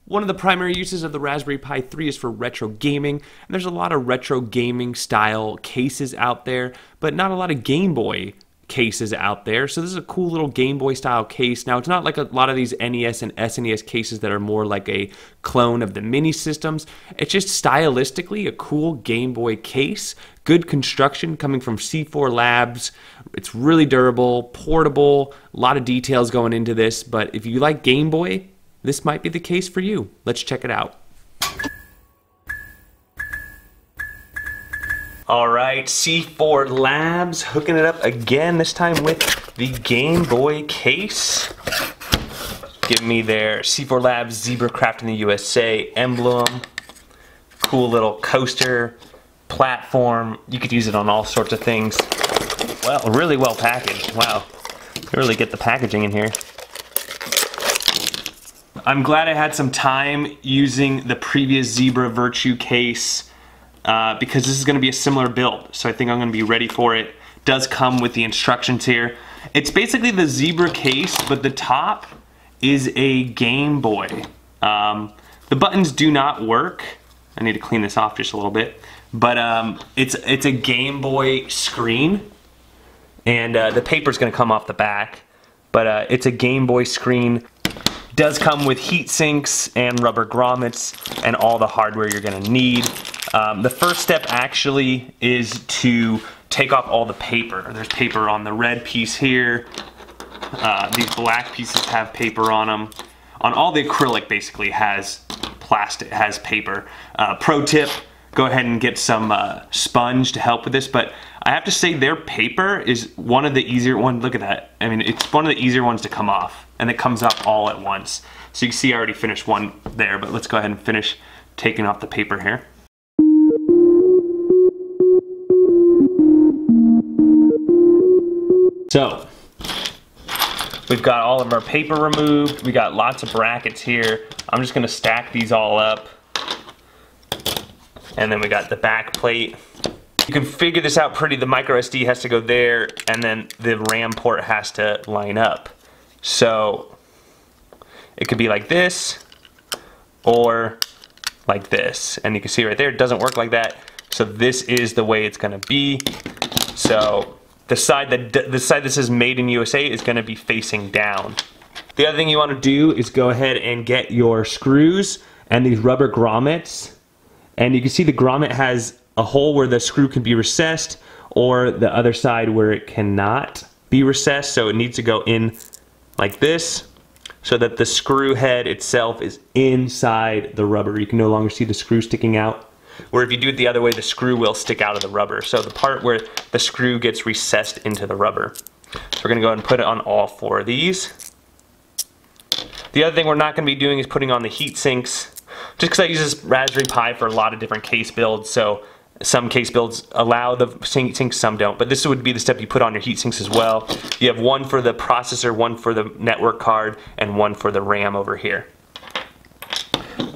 One of the primary uses of the Raspberry Pi 3 is for retro gaming, and there's a lot of retro gaming style cases out there, but not a lot of Game Boy cases out there. So this is a cool little Game Boy style case. Now, it's not like a lot of these NES and SNES cases that are more like a clone of the mini systems. It's just stylistically a cool Game Boy case. Good construction coming from C4 Labs. It's really durable, portable, a lot of details going into this, but if you like Game Boy, this might be the case for you. Let's check it out. All right, C4 Labs hooking it up again, this time with the Game Boy case. Give me their C4 Labs Zebra Craft in the USA emblem. Cool little coaster, platform. You could use it on all sorts of things. Well, really well packaged. Wow, you really get the packaging in here. I'm glad I had some time using the previous Zebra Virtue case because this is going to be a similar build, so I think I'm going to be ready for it. Does come with the instructions here. It's basically the Zebra case, but the top is a Game Boy. The buttons do not work. I need to clean this off just a little bit, but it's a Game Boy screen, and the paper's going to come off the back, but it's a Game Boy screen. Does come with heat sinks and rubber grommets and all the hardware you're going to need. The first step actually is to take off all the paper. There's paper on the red piece here. These black pieces have paper on them. On all the acrylic basically has plastic, has paper. Pro tip, go ahead and get some sponge to help with this, but I have to say their paper is one of the easier ones. Look at that. I mean, it's one of the easier ones to come off, and it comes off all at once. So you can see I already finished one there, but let's go ahead and finish taking off the paper here. So, we've got all of our paper removed. We got lots of brackets here. I'm just gonna stack these all up. And then we got the back plate. You can figure this out pretty. The micro SD has to go there, and then the RAM port has to line up. So it could be like this, or like this. And you can see right there, it doesn't work like that. So this is the way it's gonna be. So the side that says Made in USA is gonna be facing down. The other thing you wanna do is go ahead and get your screws and these rubber grommets. And you can see the grommet has a hole where the screw can be recessed, or the other side where it cannot be recessed, so it needs to go in like this, so that the screw head itself is inside the rubber. You can no longer see the screw sticking out. Where if you do it the other way, the screw will stick out of the rubber. So the part where the screw gets recessed into the rubber. So we're gonna go ahead and put it on all four of these. The other thing we're not gonna be doing is putting on the heat sinks, just because I use this Raspberry Pi for a lot of different case builds, so some case builds allow the heat sinks, some don't. But this would be the step you put on your heat sinks as well. You have one for the processor, one for the network card, and one for the RAM over here.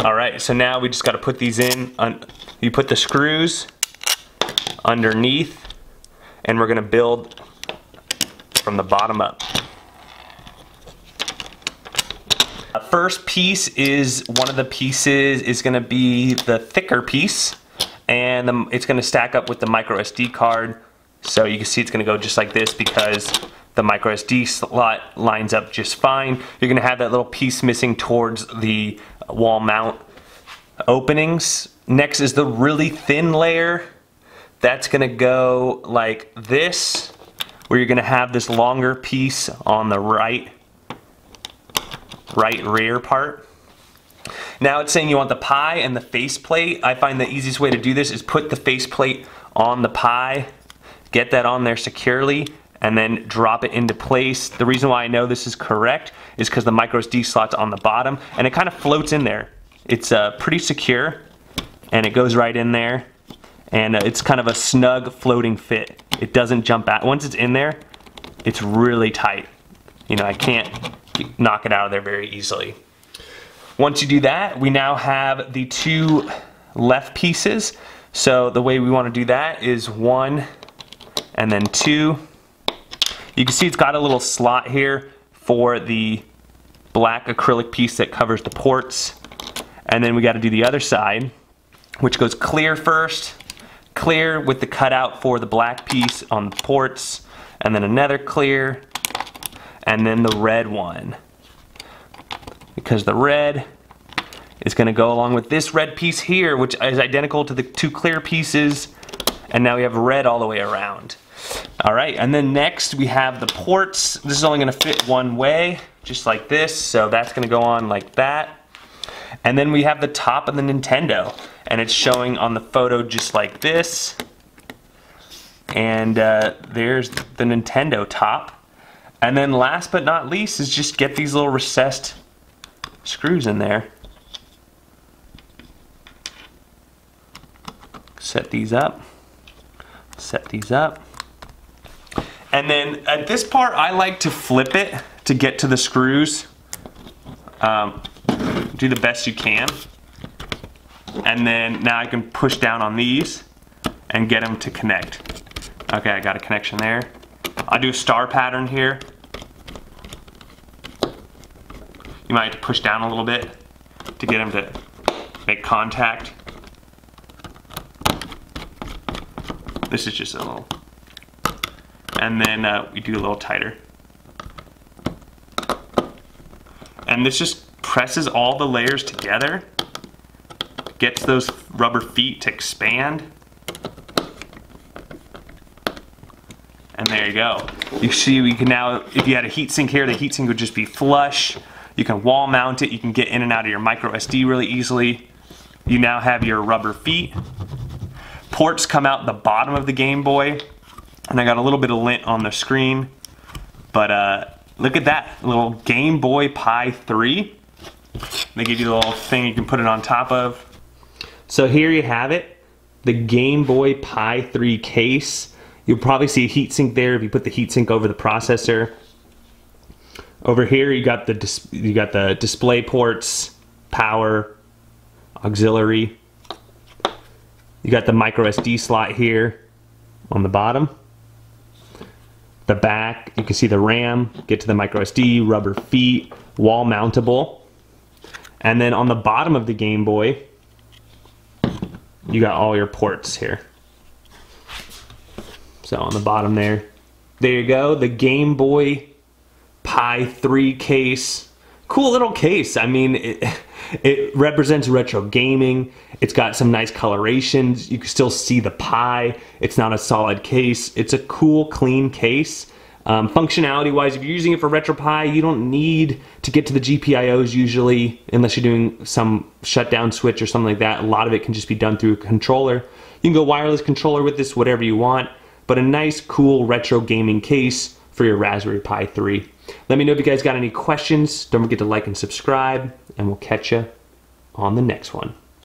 Alright, so now we just got to put these in. You put the screws underneath, and we're going to build from the bottom up. First piece is, one of the pieces is going to be the thicker piece, and it's going to stack up with the micro SD card. So you can see it's going to go just like this because the micro SD slot lines up just fine. You're going to have that little piece missing towards the wall mount openings. Next is the really thin layer. That's going to go like this, where you're going to have this longer piece on the right rear part. Now it's saying you want the Pi and the faceplate. I find the easiest way to do this is put the faceplate on the Pi, get that on there securely, and then drop it into place. The reason why I know this is correct is because the micro SD slot's on the bottom, and it kind of floats in there. It's pretty secure, and it goes right in there, and it's kind of a snug floating fit. It doesn't jump out. Once it's in there, it's really tight. You know, I can't knock it out of there very easily. Once you do that, we now have the two left pieces. So the way we want to do that is 1 and then 2. You can see it's got a little slot here for the black acrylic piece that covers the ports. And then we got to do the other side, which goes clear first. Clear with the cutout for the black piece on the ports, and then another clear, and then the red one. Because the red is going to go along with this red piece here, which is identical to the two clear pieces, and now we have red all the way around. Alright, and then next we have the ports. This is only going to fit one way, just like this, so that's going to go on like that. And then we have the top of the Nintendo, and it's showing on the photo just like this. And there's the Nintendo top. And then last but not least is just get these little recessed screws in there. Set these up. Set these up. And then at this part, I like to flip it to get to the screws. Do the best you can. And then now I can push down on these and get them to connect. Okay, I got a connection there. I'll do a star pattern here. You might have to push down a little bit to get them to make contact. This is just a little. And then we do a little tighter. And this just presses all the layers together, gets those rubber feet to expand. And there you go. You see, we can now, if you had a heatsink here, the heatsink would just be flush. You can wall mount it, you can get in and out of your micro SD really easily. You now have your rubber feet. Ports come out the bottom of the Game Boy, and I got a little bit of lint on the screen, but look at that, little Game Boy Pi 3. They give you the little thing you can put it on top of. So here you have it, the Game Boy Pi 3 case. You'll probably see a heatsink there if you put the heatsink over the processor. Over here you got the display ports, power, auxiliary. You got the micro SD slot here on the bottom. The back, you can see the RAM, get to the micro SD, rubber feet, wall mountable. And then on the bottom of the Game Boy, you got all your ports here. So on the bottom there you go, the Game Boy Pi 3 case. Cool little case. I mean, it represents retro gaming. It's got some nice colorations. You can still see the Pi. It's not a solid case. It's a cool, clean case. Functionality wise, if you're using it for RetroPie, you don't need to get to the GPIOs usually, unless you're doing some shutdown switch or something like that. A lot of it can just be done through a controller. You can go wireless controller with this, whatever you want, but a nice, cool retro gaming case for your Raspberry Pi 3. Let me know if you guys got any questions. Don't forget to like and subscribe, and we'll catch you on the next one.